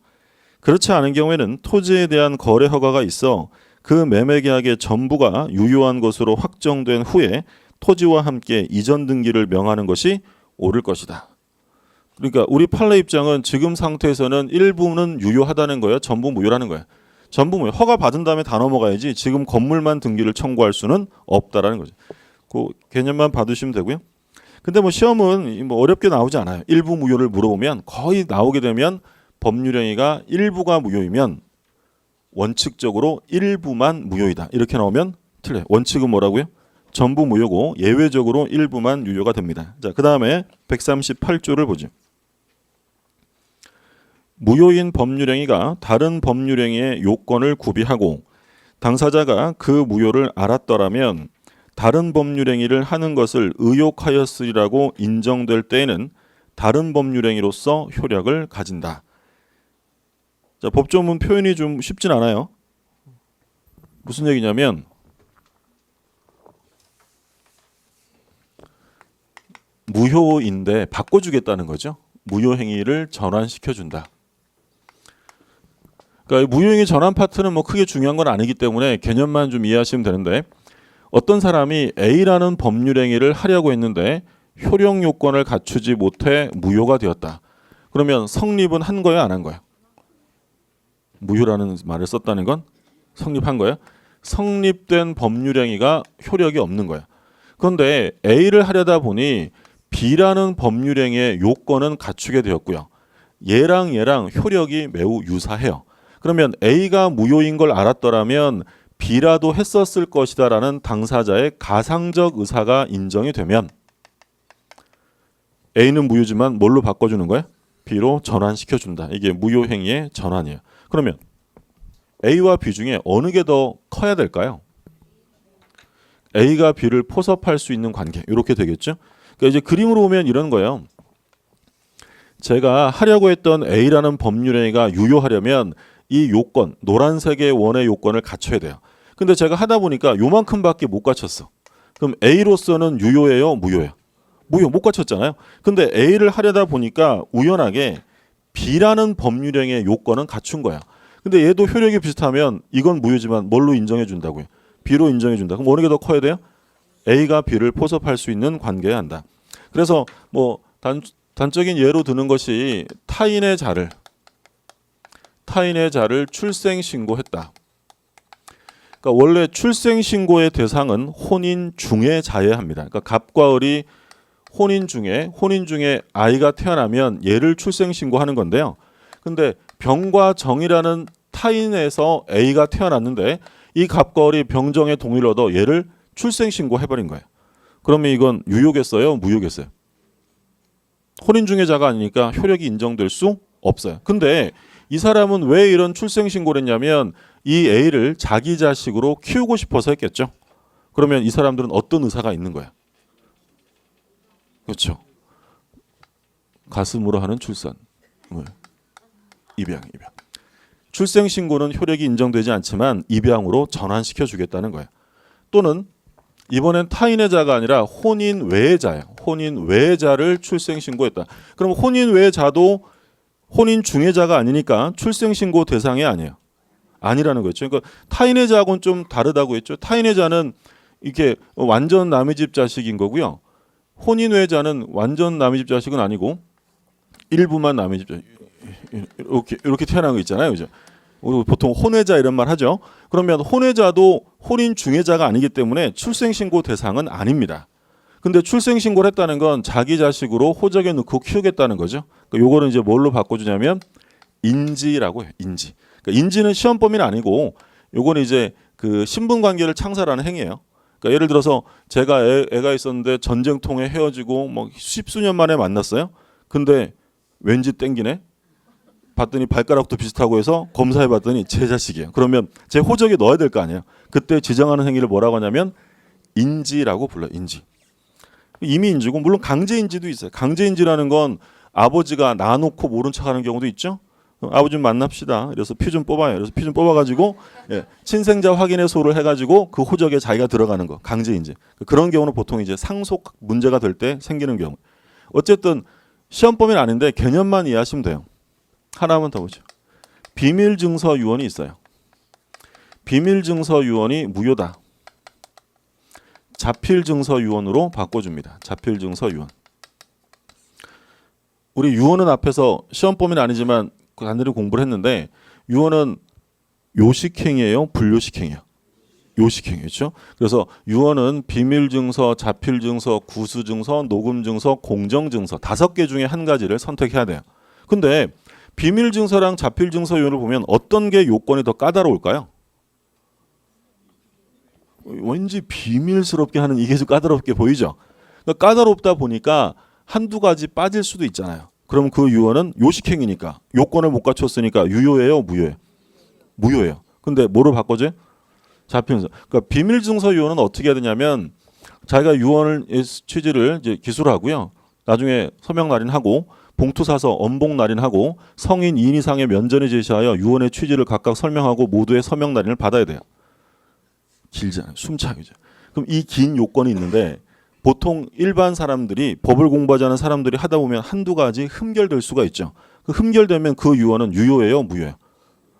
그렇지 않은 경우에는 토지에 대한 거래 허가가 있어 그 매매 계약의 전부가 유효한 것으로 확정된 후에 토지와 함께 이전 등기를 명하는 것이 옳을 것이다. 그러니까 우리 판례 입장은 지금 상태에서는 일부는 유효하다는 거예요. 전부 무효라는 거예요. 전부 무효. 허가 받은 다음에 다 넘어가야지 지금 건물만 등기를 청구할 수는 없다라는 거죠. 그 개념만 받으시면 되고요. 근데 뭐 시험은 뭐 어렵게 나오지 않아요. 일부 무효를 물어보면 거의 나오게 되면 법률행위가 일부가 무효이면 원칙적으로 일부만 무효이다. 이렇게 나오면 틀려요. 원칙은 뭐라고요? 전부 무효고 예외적으로 일부만 유효가 됩니다. 자, 그다음에 138조를 보죠. 무효인 법률행위가 다른 법률행위의 요건을 구비하고 당사자가 그 무효를 알았더라면 다른 법률행위를 하는 것을 의욕하였으리라고 인정될 때에는 다른 법률행위로서 효력을 가진다. 자, 법조문 표현이 좀 쉽진 않아요. 무슨 얘기냐면 무효인데 바꿔주겠다는 거죠. 무효행위를 전환시켜준다. 그러니까 무효행위 전환 파트는 뭐 크게 중요한 건 아니기 때문에 개념만 좀 이해하시면 되는데, 어떤 사람이 A라는 법률행위를 하려고 했는데 효력 요건을 갖추지 못해 무효가 되었다. 그러면 성립은 한 거예요, 안 한 거예요? 무효라는 말을 썼다는 건 성립한 거예요. 성립된 법률행위가 효력이 없는 거예요. 그런데 A를 하려다 보니 B라는 법률행위의 요건은 갖추게 되었고요. 얘랑 효력이 매우 유사해요. 그러면 A가 무효인 걸 알았더라면 B라도 했었을 것이다라는 당사자의 가상적 의사가 인정이 되면 A는 무효지만 뭘로 바꿔주는 거예요? B로 전환시켜준다. 이게 무효행위의 전환이에요. 그러면 A와 B 중에 어느 게 더 커야 될까요? A가 B를 포섭할 수 있는 관계, 이렇게 되겠죠. 그러니까 이제 그림으로 보면 이런 거예요. 제가 하려고 했던 A라는 법률행위가 유효하려면 이 요건, 노란색의 원의 요건을 갖춰야 돼요. 근데 제가 하다 보니까 요만큼밖에 못 갖췄어. 그럼 A로서는 유효해요, 무효해요? 무효, 못 갖췄잖아요. 근데 A를 하려다 보니까 우연하게 B라는 법률행위의 요건은 갖춘 거야. 근데 얘도 효력이 비슷하면 이건 무효지만 뭘로 인정해 준다고요? B로 인정해 준다. 그럼 어느 게 더 커야 돼요? A가 B를 포섭할 수 있는 관계여야 한다. 그래서 뭐 단적인 예로 드는 것이 타인의 자를 출생 신고했다. 그러니까 원래 출생 신고의 대상은 혼인 중에 자해야 합니다. 그러니까 갑과 을이 혼인 중에 아이가 태어나면 얘를 출생 신고하는 건데요. 근데 병과 정이라는 타인에서 A가 태어났는데 이 갑과 을이 병정의 동의를 얻어 얘를 출생 신고해버린 거예요. 그러면 이건 유효겠어요, 무효겠어요? 혼인 중의자가 아니니까 효력이 인정될 수 없어요. 근데 이 사람은 왜 이런 출생 신고를 했냐면 이 A를 자기 자식으로 키우고 싶어서 했겠죠. 그러면 이 사람들은 어떤 의사가 있는 거야? 그렇죠. 가슴으로 하는 출산, 입양. 출생 신고는 효력이 인정되지 않지만 입양으로 전환시켜 주겠다는 거예요. 또는 이번엔 타인의 자가 아니라 혼인 외의 자예요. 혼인 외의 자를 출생 신고했다. 그럼 혼인 외의 자도 혼인 중의 자가 아니니까 출생 신고 대상이 아니에요. 아니라는 거죠. 그러니까 타인의 자하고는 좀 다르다고 했죠. 타인의 자는 이게 완전 남의 집 자식인 거고요. 혼인 외의 자는 완전 남의 집 자식은 아니고 일부만 남의 집 자식. 이렇게 태어난 거 있잖아요. 그죠? 보통 혼외자 이런 말 하죠. 그러면 혼외자도 혼인 중외자가 아니기 때문에 출생신고 대상은 아닙니다. 근데 출생신고를 했다는 건 자기 자식으로 호적에 넣고 키우겠다는 거죠. 그러니까 요거는 이제 뭘로 바꿔주냐면 인지라고 해요. 인지. 그러니까 인지는 시험 범위는 아니고 요거는 이제 그 신분관계를 창설하는 행위예요. 그러니까 예를 들어서 제가 애가 있었는데 전쟁통에 헤어지고 뭐 십수년 만에 만났어요. 근데 왠지 땡기네. 봤더니 발가락도 비슷하고 해서 검사해봤더니 제 자식이에요. 그러면 제 호적에 넣어야 될 거 아니에요. 그때 지정하는 행위를 뭐라고 하냐면 인지라고 불러요. 인지. 이미 인지고 물론 강제 인지도 있어요. 강제 인지라는 건 아버지가 놔놓고 모른 척하는 경우도 있죠. 아버지 좀 만납시다. 그래서 피 좀 뽑아요. 그래서 피 좀 뽑아가지고 친생자 확인의 소를 해가지고 그 호적에 자기가 들어가는 거 강제 인제. 그런 경우는 보통 이제 상속 문제가 될 때 생기는 경우. 어쨌든 시험 범위는 아닌데 개념만 이해하시면 돼요. 하나만 더 보죠. 비밀 증서 유언이 있어요. 비밀 증서 유언이 무효다. 자필 증서 유언으로 바꿔줍니다. 자필 증서 유언. 우리 유언은 앞에서 시험 범위는 아니지만 단들이 공부를 했는데 유언은 요식행위예요, 불요식행위예요? 요식행위죠. 그래서 유언은 비밀 증서, 자필 증서, 구수 증서, 녹음 증서, 공정 증서 5개 중에 한 가지를 선택해야 돼요. 근데 비밀 증서랑 자필 증서 유언을 보면 어떤 게 요건이 더 까다로울까요? 왠지 비밀스럽게 하는 이게 좀 까다롭게 보이죠. 그러니까 까다롭다 보니까 한두 가지 빠질 수도 있잖아요. 그럼 그 유언은 요식행위니까 요건을 못 갖췄으니까 유효예요, 무효예요? 무효예요. 근데 뭐로 바꿔줘요? 자필 증서. 그러니까 비밀 증서 유언은 어떻게 해야 되냐면 자기가 유언을 취지를 이제 기술하고요. 나중에 서명 날인하고 봉투 사서 엄봉 날인하고 성인 2인 이상의 면전에 제시하여 유언의 취지를 각각 설명하고 모두의 서명 날인을 받아야 돼요. 길잖아요. 숨차기죠. 그럼 이 긴 요건이 있는데 보통 일반 사람들이 법을 공부하지 않은 사람들이 하다 보면 한두 가지 흠결될 수가 있죠. 그 흠결되면 그 유언은 유효예요, 무효예요?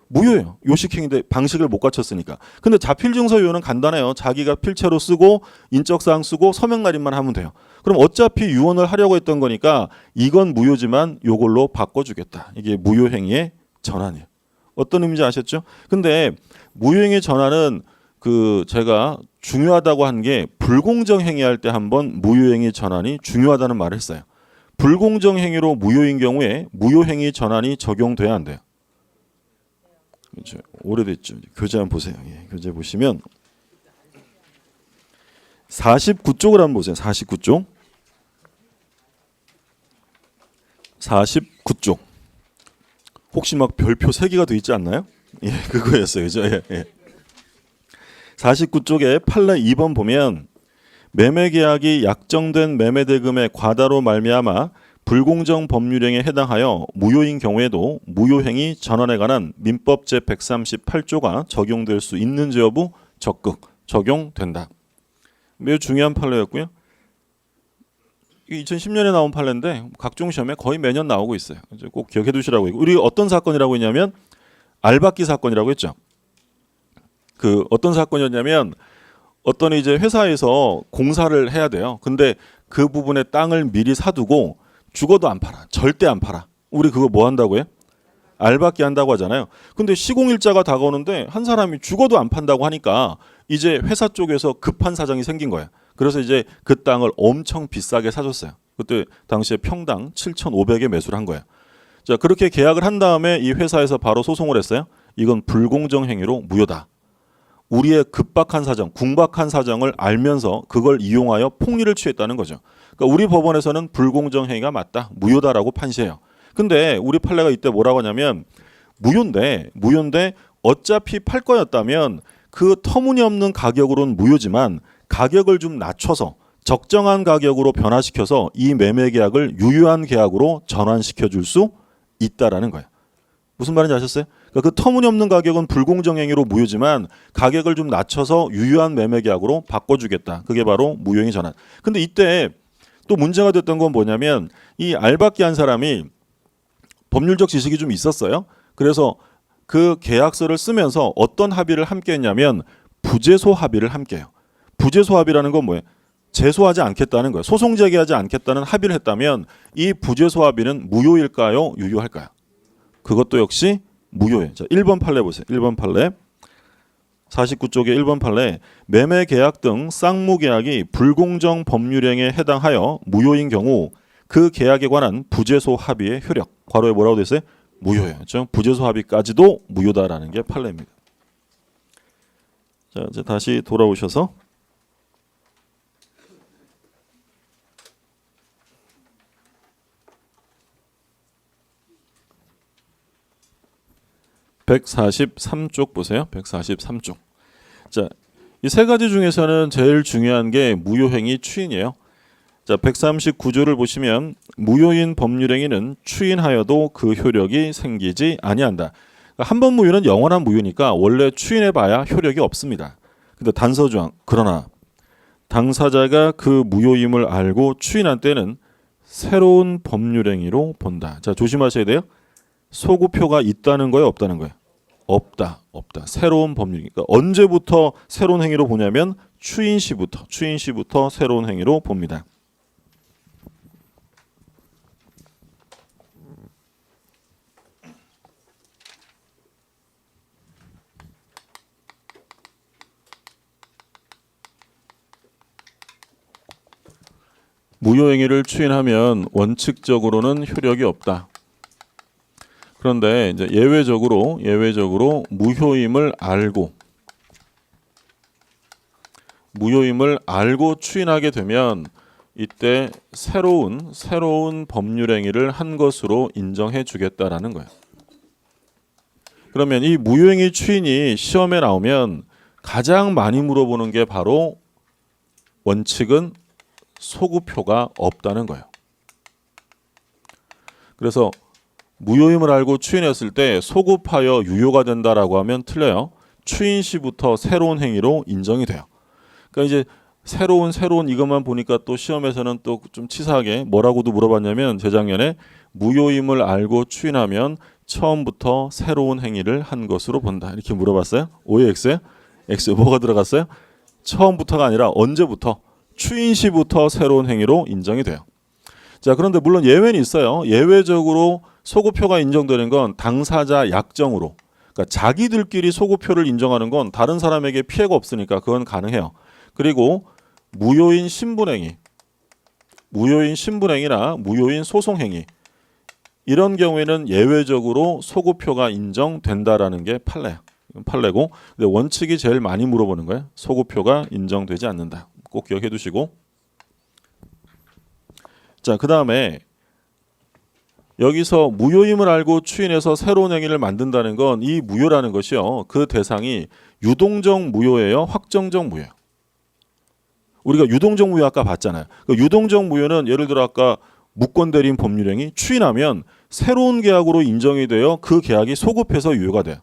무효예요. 요식행위인데 방식을 못 갖췄으니까. 근데 자필 증서 유언은 간단해요. 자기가 필체로 쓰고 인적사항 쓰고 서명 날인만 하면 돼요. 그럼 어차피 유언을 하려고 했던 거니까 이건 무효지만 요걸로 바꿔주겠다. 이게 무효행위의 전환이에요. 어떤 의미인지 아셨죠? 근데 무효행위 전환은 제가 중요하다고 한 게 불공정 행위할 때 한번 무효행위 전환이 중요하다는 말을 했어요. 불공정 행위로 무효인 경우에 무효행위 전환이 적용돼야 한대요. 그렇죠. 오래됐죠. 교재 한번 보세요. 교재 보시면 49쪽을 한번 보세요. 49쪽. 49쪽. 혹시 막 별표 3개가 돼 있지 않나요? 그거였어요. 그죠? 49쪽에 판례 2번 보면 매매계약이 약정된 매매대금의 과다로 말미암아 불공정 법률행위에 해당하여 무효인 경우에도 무효행위 전환에 관한 민법 제138조가 적용될 수 있는지 여부 적극 적용된다. 매우 중요한 판례였고요. 이게 2010년에 나온 판례인데 각종 시험에 거의 매년 나오고 있어요. 꼭 기억해 두시라고 했고, 우리 어떤 사건이라고 했냐면 알박기 사건이라고 했죠. 어떤 사건이었냐면 어떤 이제 회사에서 공사를 해야 돼요. 근데 그 부분에 땅을 미리 사두고 죽어도 안 팔아. 절대 안 팔아. 우리 그거 뭐 한다고 해? 알박기 한다고 하잖아요. 근데 시공일자가 다가오는데 한 사람이 죽어도 안 판다고 하니까 이제 회사 쪽에서 급한 사정이 생긴 거야. 그래서 이제 그 땅을 엄청 비싸게 사줬어요. 그때 당시에 평당 7,500에 매수를 한 거예요. 자, 그렇게 계약을 한 다음에 이 회사에서 바로 소송을 했어요. 이건 불공정 행위로 무효다. 우리의 급박한 사정, 궁박한 사정을 알면서 그걸 이용하여 폭리를 취했다는 거죠. 그러니까 우리 법원에서는 불공정 행위가 맞다, 무효다라고 판시해요. 근데 우리 판례가 이때 뭐라고 하냐면 무효인데 어차피 팔 거였다면 그 터무니없는 가격으로는 무효지만 가격을 좀 낮춰서 적정한 가격으로 변화시켜서 이 매매 계약을 유효한 계약으로 전환시켜 줄 수 있다라는 거예요. 무슨 말인지 아셨어요? 그러니까 그 터무니없는 가격은 불공정 행위로 무효지만 가격을 좀 낮춰서 유효한 매매 계약으로 바꿔주겠다. 그게 바로 무효행위 전환. 근데 이때 또 문제가 됐던 건 뭐냐면 이 알박기 한 사람이 법률적 지식이 좀 있었어요. 그래서 그 계약서를 쓰면서 어떤 합의를 함께 했냐면 부재소 합의를 함께 해요. 부재소 합의라는 건 뭐예요? 제소하지 않겠다는 거예요. 소송 제기하지 않겠다는 합의를 했다면 이 부재소 합의는 무효일까요? 유효할까요? 그것도 역시 무효예요. 자, 1번 판례 보세요. 1번 판례. 49쪽의 1번 판례. 매매 계약 등 쌍무 계약이 불공정 법률행위에 해당하여 무효인 경우 그 계약에 관한 부재소 합의의 효력. 괄호에 뭐라고 돼 있어요? 무효예요. 그렇죠? 부재소 합의까지도 무효다라는 게 판례입니다. 자, 이제 다시 돌아오셔서 143쪽 보세요. 143쪽. 자, 이 세 가지 중에서는 제일 중요한 게 무효행위 추인이에요. 자, 139조를 보시면 무효인 법률행위는 추인하여도 그 효력이 생기지 아니한다. 그러니까 한 번 무효는 영원한 무효니까 원래 추인해봐야 효력이 없습니다. 근데 단서조항, 그러나 당사자가 그 무효임을 알고 추인한 때는 새로운 법률행위로 본다. 자, 조심하셔야 돼요. 소구표가 있다는 거예요, 없다는 거예요? 없다. 새로운 법률이니까 언제부터 새로운 행위로 보냐면 추인 시부터 새로운 행위로 봅니다. 무효행위를 추인하면 원칙적으로는 효력이 없다. 그런데 이제 예외적으로 무효임을 알고 추인하게 되면 이때 새로운 법률행위를 한 것으로 인정해 주겠다라는 거예요. 그러면 이 무효행위 추인이 시험에 나오면 가장 많이 물어보는 게 바로 원칙은 소구표가 없다는 거예요. 그래서 무효임을 알고 추인했을 때 소급하여 유효가 된다라고 하면 틀려요. 추인 시부터 새로운 행위로 인정이 돼요. 그러니까 이제 새로운 이것만 보니까 또 시험에서는 또 좀 치사하게 뭐라고도 물어봤냐면 재작년에 무효임을 알고 추인하면 처음부터 새로운 행위를 한 것으로 본다. 이렇게 물어봤어요. 오해 X예요? X 뭐가 들어갔어요? 처음부터가 아니라 언제부터? 추인 시부터 새로운 행위로 인정이 돼요. 자, 그런데 물론 예외는 있어요. 예외적으로 소구표가 인정되는 건 당사자 약정으로, 그러니까 자기들끼리 소구표를 인정하는 건 다른 사람에게 피해가 없으니까 그건 가능해요. 그리고 무효인 신분행위나 무효인 소송행위 이런 경우에는 예외적으로 소구표가 인정된다라는 게 판례고, 근데 원칙이 제일 많이 물어보는 거예요. 소구표가 인정되지 않는다. 꼭 기억해 두시고. 자, 그 다음에 여기서 무효임을 알고 추인해서 새로운 행위를 만든다는 건 이 무효라는 것이요, 그 대상이 유동적 무효예요, 확정적 무효예요. 우리가 유동적 무효 아까 봤잖아요. 그 유동적 무효는 예를 들어 아까 무권대리인 법률행위 추인하면 새로운 계약으로 인정이 되어 그 계약이 소급해서 유효가 돼요.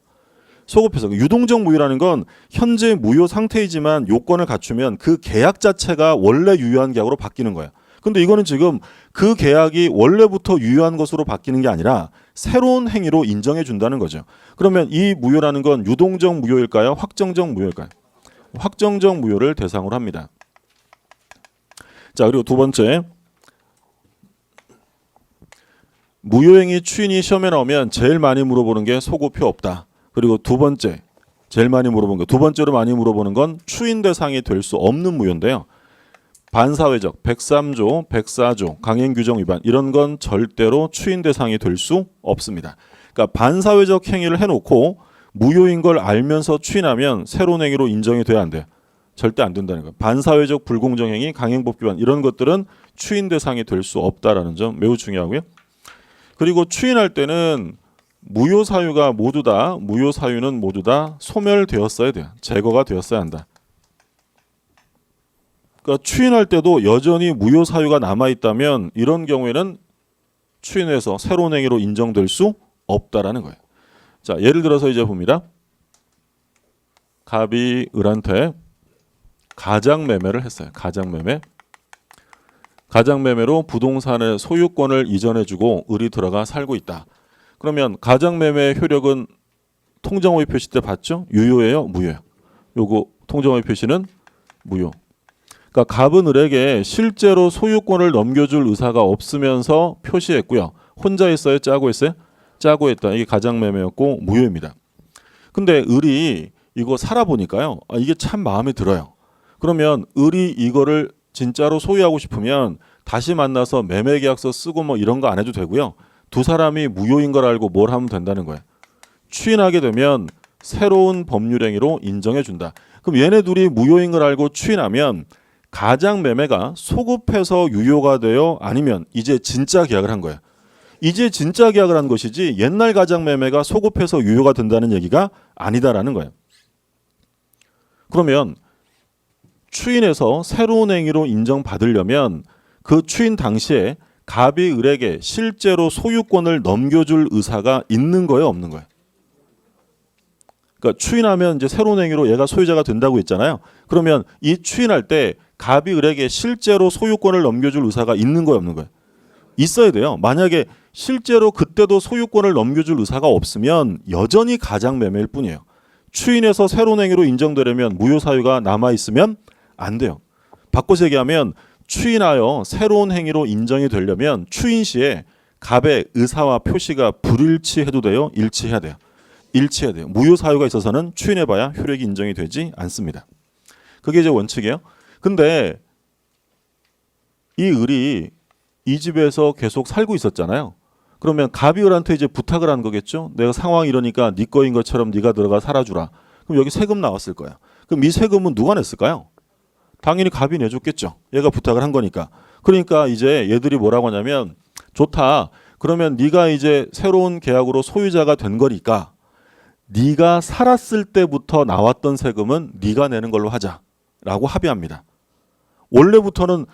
소급해서. 유동적 무효라는 건 현재 무효 상태이지만 요건을 갖추면 그 계약 자체가 원래 유효한 계약으로 바뀌는 거예요. 근데 이거는 지금 그 계약이 원래부터 유효한 것으로 바뀌는 게 아니라 새로운 행위로 인정해 준다는 거죠. 그러면 이 무효라는 건 유동적 무효일까요? 확정적 무효일까요? 확정적 무효를 대상으로 합니다. 자, 그리고 두 번째, 무효행위 추인이 시험에 나오면 제일 많이 물어보는 게 소구표 없다. 그리고 두 번째, 제일 많이 물어보는 거, 두 번째로 많이 물어보는 건 추인 대상이 될 수 없는 무효인데요. 반사회적 103조, 104조 강행규정 위반 이런 건 절대로 추인 대상이 될 수 없습니다. 그러니까 반사회적 행위를 해놓고 무효인 걸 알면서 추인하면 새로운 행위로 인정이 돼야 안 돼요. 절대 안 된다는 거예요. 반사회적 불공정 행위, 강행법 위반 이런 것들은 추인 대상이 될 수 없다라는 점 매우 중요하고요. 그리고 추인할 때는 무효 사유는 모두 다 소멸되었어야 돼요. 제거가 되었어야 한다. 그러니까 추인할 때도 여전히 무효 사유가 남아 있다면 이런 경우에는 추인해서 새로운 행위로 인정될 수 없다라는 거예요. 자, 예를 들어서 이제 봅니다. 갑이 을한테 가장매매를 했어요. 가장매매로 부동산의 소유권을 이전해주고 을이 들어가 살고 있다. 그러면 가장매매의 효력은 통정호의 표시 때 봤죠? 유효예요? 무효예요? 요거 통정호의 표시는 무효. 그러니까 갑은 을에게 실제로 소유권을 넘겨줄 의사가 없으면서 표시했고요. 혼자 했어요? 짜고 했어요? 짜고 했다. 이게 가장매매였고 무효입니다. 근데 을이 이거 살아보니까요, 이게 참 마음에 들어요. 그러면 을이 이거를 진짜로 소유하고 싶으면 다시 만나서 매매계약서 쓰고 뭐 이런 거 안 해도 되고요. 두 사람이 무효인 걸 알고 뭘 하면 된다는 거예요. 추인하게 되면 새로운 법률행위로 인정해 준다. 그럼 얘네 둘이 무효인 걸 알고 추인하면 가장매매가 소급해서 유효가 되어 아니면 이제 진짜 계약을 한 거예요. 이제 진짜 계약을 한 것이지 옛날 가장매매가 소급해서 유효가 된다는 얘기가 아니다라는 거예요. 그러면 추인해서 새로운 행위로 인정받으려면 그 추인 당시에 갑이 을에게 실제로 소유권을 넘겨줄 의사가 있는 거예요, 없는 거예요? 그러니까 추인하면 이제 새로운 행위로 얘가 소유자가 된다고 했잖아요. 그러면 이 추인할 때 갑이 을에게 실제로 소유권을 넘겨줄 의사가 있는 거예요, 없는 거예요? 있어야 돼요. 만약에 실제로 그때도 소유권을 넘겨줄 의사가 없으면 여전히 가장매매일 뿐이에요. 추인해서 새로운 행위로 인정되려면 무효 사유가 남아 있으면 안 돼요. 바꿔서 얘기하면 추인하여 새로운 행위로 인정이 되려면 추인 시에 갑의 의사와 표시가 불일치해도 돼요, 일치해야 돼요? 일치해야 돼요. 무효 사유가 있어서는 추인해봐야 효력이 인정이 되지 않습니다. 그게 이제 원칙이에요. 근데 이 을이 이 집에서 계속 살고 있었잖아요. 그러면 갑이 을한테 이제 부탁을 한 거겠죠. 내가 상황이 이러니까 네 거인 것처럼 네가 들어가 살아주라. 그럼 여기 세금 나왔을 거야. 그럼 이 세금은 누가 냈을까요? 당연히 갑이 내줬겠죠. 얘가 부탁을 한 거니까. 그러니까 이제 얘들이 뭐라고 하냐면 좋다. 그러면 네가 이제 새로운 계약으로 소유자가 된 거니까 네가 살았을 때부터 나왔던 세금은 네가 내는 걸로 하자라고 합의합니다. 원래부터는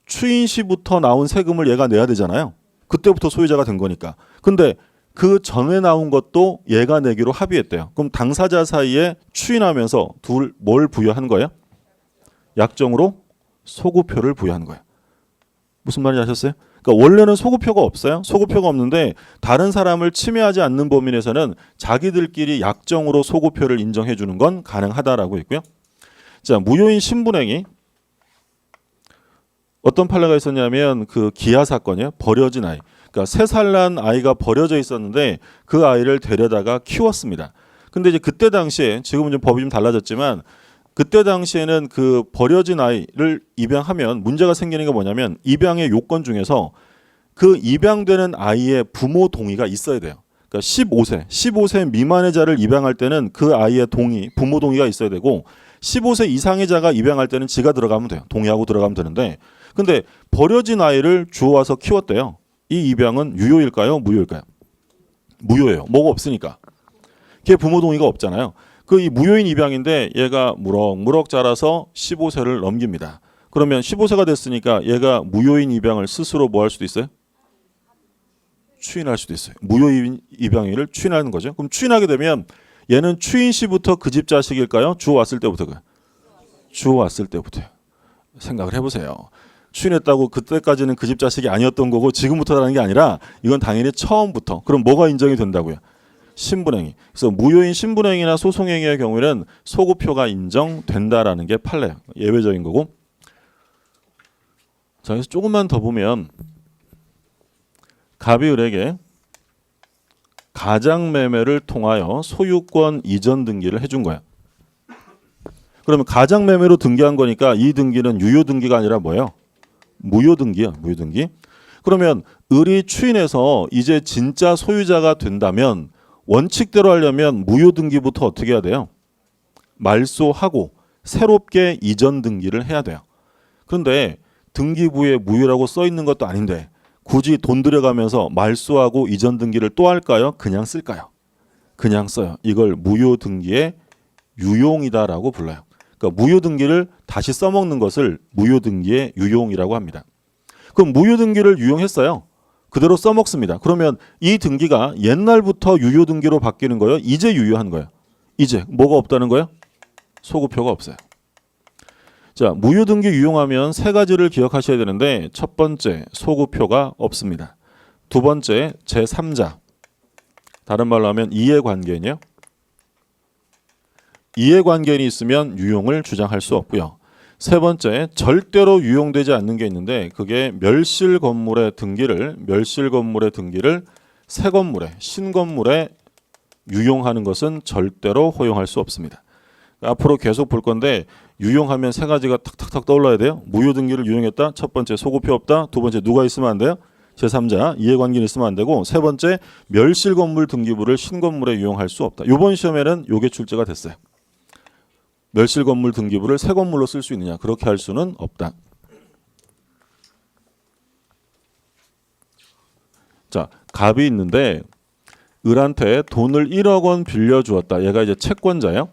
추인 시부터 나온 세금을 얘가 내야 되잖아요. 그때부터 소유자가 된 거니까. 근데 그 전에 나온 것도 얘가 내기로 합의했대요. 그럼 당사자 사이에 추인하면서 둘 뭘 부여한 거예요? 약정으로 소구표를 부여한 거예요. 무슨 말인지 아셨어요? 그러니까 원래는 소구표가 없어요. 소구표가 없는데 다른 사람을 침해하지 않는 범위 내에서는 자기들끼리 약정으로 소구표를 인정해 주는 건 가능하다라고 했고요. 자, 무효인 신분행위. 어떤 판례가 있었냐면 그 기아 사건이에요. 버려진 아이. 그러니까 3살 난 아이가 버려져 있었는데 그 아이를 데려다가 키웠습니다. 근데 이제 그때 당시에 지금은 좀 법이 좀 달라졌지만 그때 당시에는 그 버려진 아이를 입양하면 문제가 생기는 게 뭐냐면 입양의 요건 중에서 그 입양되는 아이의 부모 동의가 있어야 돼요. 그러니까 15세 미만의 자를 입양할 때는 그 아이의 동의, 부모 동의가 있어야 되고 15세 이상의 자가 입양할 때는 지가 들어가면 돼요. 동의하고 들어가면 되는데 근데 버려진 아이를 주워와서 키웠대요. 이 입양은 유효일까요? 무효일까요? 무효예요. 뭐가 없으니까. 걔 부모 동의가 없잖아요. 그 이 무효인 입양인데 얘가 무럭무럭 자라서 15세를 넘깁니다. 그러면 15세가 됐으니까 얘가 무효인 입양을 스스로 뭐 할 수도 있어요? 추인할 수도 있어요. 무효인 입양일을 추인하는 거죠. 그럼 추인하게 되면 얘는 추인 시부터 그 집 자식일까요? 주워왔을 때부터요. 주워왔을 때부터요. 생각을 해보세요. 추인했다고 그때까지는 그 집 자식이 아니었던 거고 지금부터라는 게 아니라 이건 당연히 처음부터. 그럼 뭐가 인정이 된다고요? 신분행위. 그래서 무효인 신분행위나 소송행위의 경우에는 소구표가 인정된다라는 게 판례예요. 예외적인 거고. 자, 그래서 조금만 더 보면 갑이 을에게 가장매매를 통하여 소유권 이전 등기를 해준 거야. 그러면 가장매매로 등기한 거니까 이 등기는 유효 등기가 아니라 뭐예요? 무효 등기야. 무효 등기. 그러면 을이 추인해서 이제 진짜 소유자가 된다면 원칙대로 하려면 무효 등기부터 어떻게 해야 돼요? 말소하고 새롭게 이전 등기를 해야 돼요. 그런데 등기부에 무효라고 써 있는 것도 아닌데 굳이 돈 들여가면서 말소하고 이전 등기를 또 할까요? 그냥 쓸까요? 그냥 써요. 이걸 무효 등기의 유용이다라고 불러요. 그러니까 무효 등기를 다시 써먹는 것을 무효 등기의 유용이라고 합니다. 그럼 무효 등기를 유용했어요. 그대로 써먹습니다. 그러면 이 등기가 옛날부터 유효 등기로 바뀌는 거예요? 이제 유효한 거예요? 이제 뭐가 없다는 거예요? 소구표가 없어요. 자, 무효 등기 유용하면 3가지를 기억하셔야 되는데 첫 번째, 소구표가 없습니다. 두 번째, 제3자. 다른 말로 하면 이해관계인이요. 이해관계인이 있으면 유용을 주장할 수 없고요. 세 번째, 절대로 유용되지 않는 게 있는데 그게 멸실 건물의 등기를 새 건물에 신건물에 유용하는 것은 절대로 허용할 수 없습니다. 앞으로 계속 볼 건데 유용하면 3가지가 탁탁탁 떠올라야 돼요. 무효 등기를 유용했다. 첫 번째, 소구표 없다. 두 번째, 누가 있으면 안 돼요? 제3자, 이해관계는 있으면 안 되고 세 번째, 멸실 건물 등기부를 신건물에 유용할 수 없다. 이번 시험에는 요게 출제가 됐어요. 멸실 건물 등기부를 새 건물로 쓸 수 있느냐? 그렇게 할 수는 없다. 자, 갑이 있는데 을한테 돈을 1억 원 빌려주었다. 얘가 이제 채권자예요.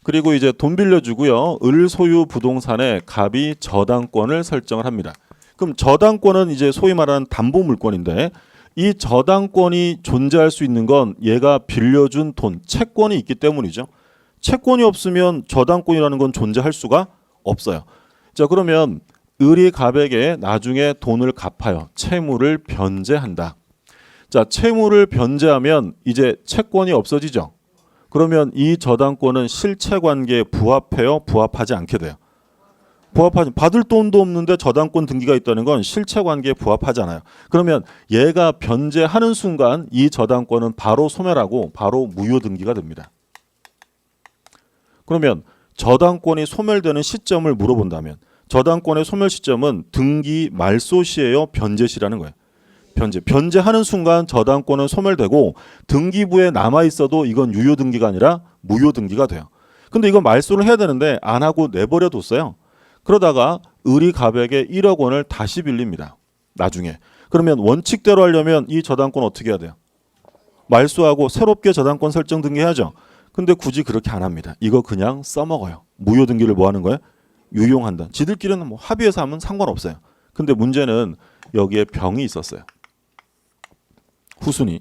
그리고 이제 돈 빌려주고요. 을 소유 부동산에 갑이 저당권을 설정을 합니다. 그럼 저당권은 이제 소위 말하는 담보 물권인데 이 저당권이 존재할 수 있는 건 얘가 빌려준 돈, 채권이 있기 때문이죠. 채권이 없으면 저당권이라는 건 존재할 수가 없어요. 자, 그러면 을이 갑에게 나중에 돈을 갚아요. 채무를 변제한다. 자, 채무를 변제하면 이제 채권이 없어지죠. 그러면 이 저당권은 실체관계에 부합해요? 부합하지 않게 돼요? 부합하지. 받을 돈도 없는데 저당권 등기가 있다는 건 실체관계에 부합하잖아요. 그러면 얘가 변제하는 순간 이 저당권은 바로 소멸하고 바로 무효 등기가 됩니다. 그러면 저당권이 소멸되는 시점을 물어본다면 저당권의 소멸 시점은 등기 말소 시예요? 변제 시라는 거예요. 변제하는 순간 저당권은 소멸되고 등기부에 남아 있어도 이건 유효 등기가 아니라 무효 등기가 돼요. 근데 이거 말소를 해야 되는데 안 하고 내버려 뒀어요. 그러다가 을이 갑에게 1억 원을 다시 빌립니다. 나중에. 그러면 원칙대로 하려면 이 저당권 어떻게 해야 돼요? 말소하고 새롭게 저당권 설정 등기해야죠. 근데 굳이 그렇게 안 합니다. 이거 그냥 써먹어요. 무효 등기를 뭐 하는 거예요? 유용한다. 지들끼리는 뭐 합의해서 하면 상관없어요. 근데 문제는 여기에 병이 있었어요. 후순위.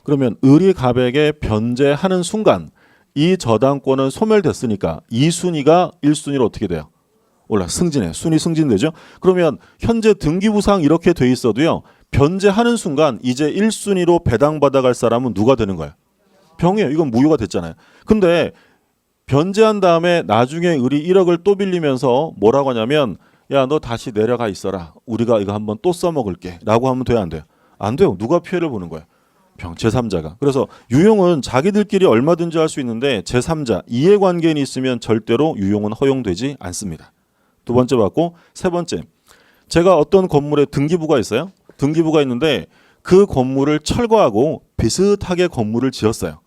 그러면 을이 갑에게 변제하는 순간 이 저당권은 소멸됐으니까 2순위가 1순위로 어떻게 돼요? 승진해요. 순위 승진되죠. 그러면 현재 등기부상 이렇게 돼 있어도요. 변제하는 순간 이제 1순위로 배당받아갈 사람은 누가 되는 거예요? 병이에요. 이건 무효가 됐잖아요. 근데 변제한 다음에 나중에 을이 1억을 또 빌리면서 뭐라고 하냐면 야, 너 다시 내려가 있어라. 우리가 이거 한번 또 써먹을게. 라고 하면 돼요? 안 돼요? 안 돼요. 누가 피해를 보는 거예요? 병, 제3자가. 그래서 유용은 자기들끼리 얼마든지 할 수 있는데 제3자, 이해관계인이 있으면 절대로 유용은 허용되지 않습니다. 두 번째 봤고, 세 번째. 제가 어떤 건물에 등기부가 있어요. 등기부가 있는데 그 건물을 철거하고 비슷하게 건물을 지었어요.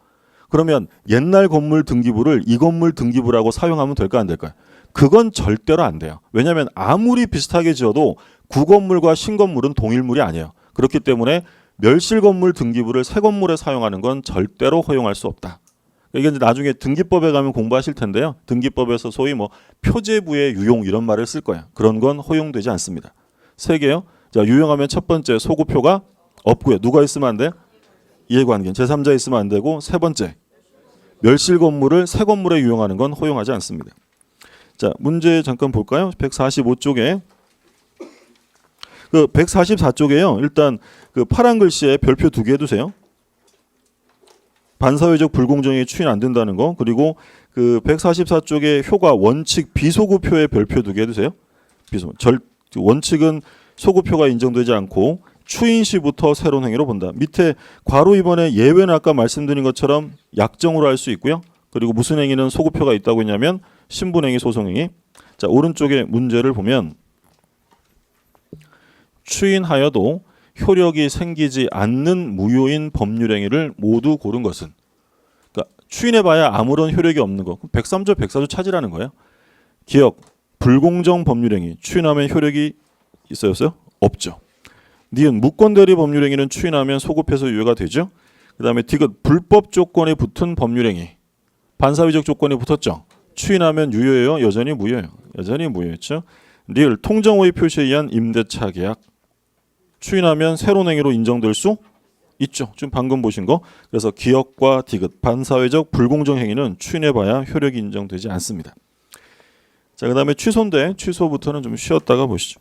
그러면 옛날 건물 등기부를 이 건물 등기부라고 사용하면 될까 안 될까요? 그건 절대로 안 돼요. 왜냐하면 아무리 비슷하게 지어도 구건물과 신건물은 동일물이 아니에요. 그렇기 때문에 멸실건물 등기부를 새 건물에 사용하는 건 절대로 허용할 수 없다. 이게 이제 나중에 등기법에 가면 공부하실 텐데요. 등기법에서 소위 뭐 표제부의 유용 이런 말을 쓸 거예요. 그런 건 허용되지 않습니다. 세 개요. 자, 유용하면 첫 번째 소구표가 없고요. 누가 있으면 안 돼요? 이해관계인 제3자 있으면 안 되고 세 번째 멸실 건물을 새 건물에 유용하는 건 허용하지 않습니다. 자, 문제 잠깐 볼까요? 145쪽에 그 144쪽에요. 일단 그 파란 글씨에 별표 2개 해두세요. 반사회적 불공정이 추인 안 된다는 거. 그리고 그 144쪽에 효과 원칙 비소구표에 별표 2개 해두세요. 원칙은 소구표가 인정되지 않고 추인 시부터 새로운 행위로 본다. 밑에 괄호 2번에 예외는 아까 말씀드린 것처럼 약정으로 할 수 있고요. 그리고 무슨 행위는 소구표가 있다고 했냐면 신분행위, 소송행위. 자, 오른쪽에 문제를 보면 추인하여도 효력이 생기지 않는 무효인 법률행위를 모두 고른 것은. 그러니까 추인해봐야 아무런 효력이 없는 거. 103조, 104조 찾으라는 거예요. 기억, 불공정 법률행위. 추인하면 효력이 있어요? 없죠. 니은, 무권대리 법률행위는 추인하면 소급해서 유효가 되죠. 그 다음에 디귿, 불법 조건에 붙은 법률행위. 반사회적 조건이 붙었죠. 추인하면 유효예요? 여전히 무효예요? 여전히 무효였죠. 리을, 통정오의 표시에 의한 임대차 계약. 추인하면 새로운 행위로 인정될 수 있죠. 지금 방금 보신 거. 그래서 기억과 디귿, 반사회적 불공정 행위는 추인해봐야 효력이 인정되지 않습니다. 자, 그 다음에 취소인데 취소부터는 좀 쉬었다가 보시죠.